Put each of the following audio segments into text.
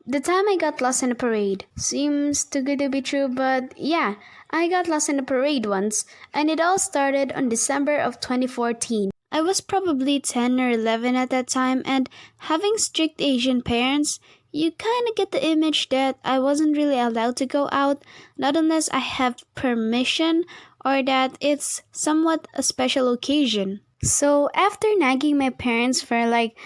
The time I got lost in a parade seems too good to be true, but yeah, I got lost in a parade once, and it all started on December of 2014. I was probably 10 or 11 at that time, and having strict Asian parents, you kind of get the image that I wasn't really allowed to go out, not unless I have permission or that it's somewhat a special occasion. So, after nagging my parents for like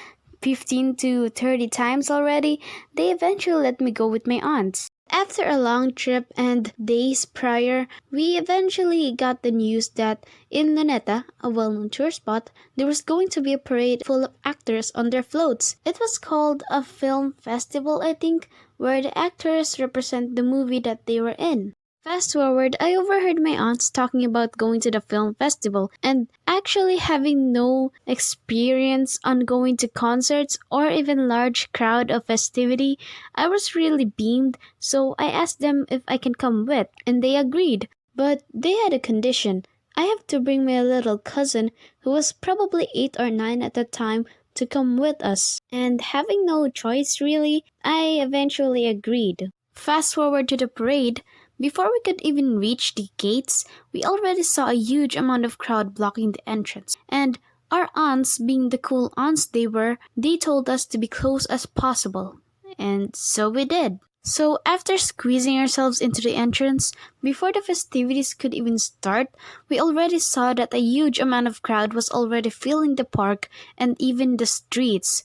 15 to 30 times already, they eventually let me go with my aunts. After a long trip and days prior, we eventually got the news that in Luneta, a well-known tourist spot, there was going to be a parade full of actors on their floats. It was called a film festival, I think, where the actors represent the movie that they were in. Fast forward, I overheard my aunts talking about going to the film festival and actually having no experience on going to concerts or even large crowd of festivity. I was really beamed, so I asked them if I can come with, and they agreed. But they had a condition. I have to bring my little cousin, who was probably 8 or 9 at the time, to come with us. And having no choice really, I eventually agreed. Fast forward to the parade. Before we could even reach the gates, we already saw a huge amount of crowd blocking the entrance. And our aunts, being the cool aunts they were, they told us to be close as possible. And so we did. So after squeezing ourselves into the entrance, before the festivities could even start, we already saw that a huge amount of crowd was already filling the park and even the streets.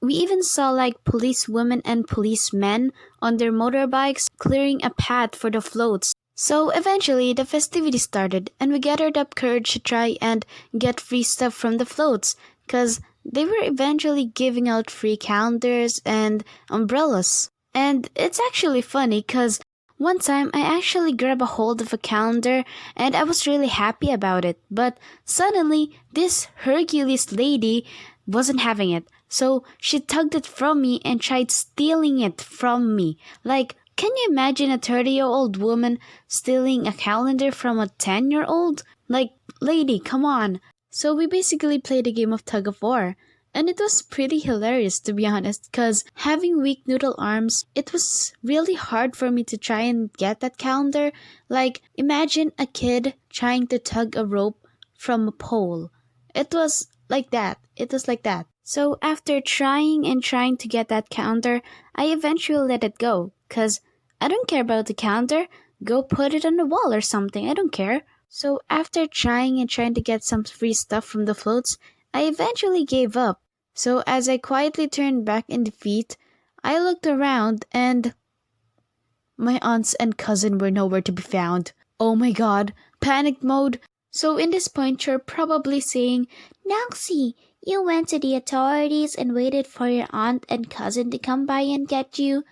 We even saw like policewomen and policemen on their motorbikes clearing a path for the floats. So eventually the festivities started and we gathered up courage to try and get free stuff from the floats because they were eventually giving out free calendars and umbrellas. And it's actually funny because one time I actually grabbed a hold of a calendar and I was really happy about it. But suddenly this Hercules lady wasn't having it. So she tugged it from me and tried stealing it from me. Like, can you imagine a 30-year-old woman stealing a calendar from a 10-year-old? Like, lady, come on. So we basically played a game of tug of war. And it was pretty hilarious to be honest, because having weak noodle arms, it was really hard for me to try and get that calendar. Like, imagine a kid trying to tug a rope from a pole. It was like that. It was like that. So after trying and trying to get that calendar, I eventually let it go. Cause I don't care about the calendar. Go put it on the wall or something. I don't care. So after trying and trying to get some free stuff from the floats, I eventually gave up. So as I quietly turned back in defeat, I looked around and my aunts and cousin were nowhere to be found. Oh my god, panic mode. So in this point, you're probably saying, Nancy, you went to the authorities and waited for your aunt and cousin to come by and get you.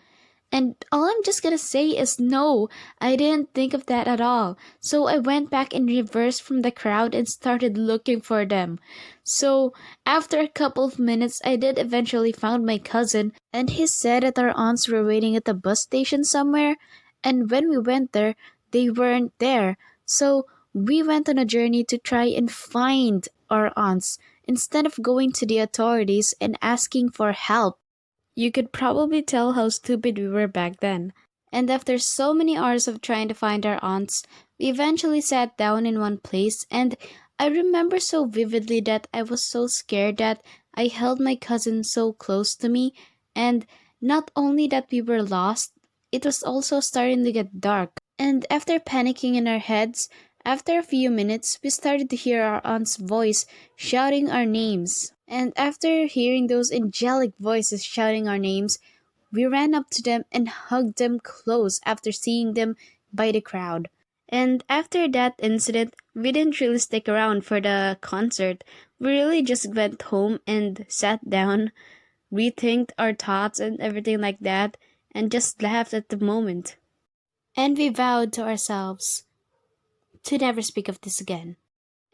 And all I'm just gonna say is no, I didn't think of that at all. So I went back in reverse from the crowd and started looking for them. So after a couple of minutes, I did eventually found my cousin, and he said that our aunts were waiting at the bus station somewhere. And when we went there, they weren't there. So we went on a journey to try and find our aunts instead of going to the authorities and asking for help. You could probably tell how stupid we were back then. And after so many hours of trying to find our aunts, we eventually sat down in one place, and I remember so vividly that I was so scared that I held my cousin so close to me, and not only that we were lost, it was also starting to get dark. And after panicking in our heads, after a few minutes, we started to hear our aunt's voice shouting our names. And after hearing those angelic voices shouting our names, we ran up to them and hugged them close after seeing them by the crowd. And after that incident, we didn't really stick around for the concert. We really just went home and sat down, rethinked our thoughts and everything like that, and just laughed at the moment. And we vowed to ourselves to never speak of this again.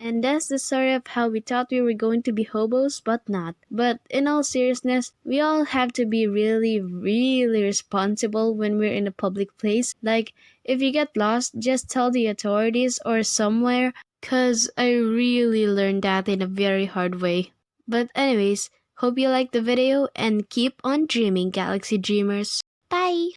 And that's the story of how we thought we were going to be hobos, but not. But in all seriousness, we all have to be really, really responsible when we're in a public place. Like, if you get lost, just tell the authorities or somewhere, cause I really learned that in a very hard way. But anyways, Hope you liked the video and keep on dreaming, Galaxy Dreamers. Bye!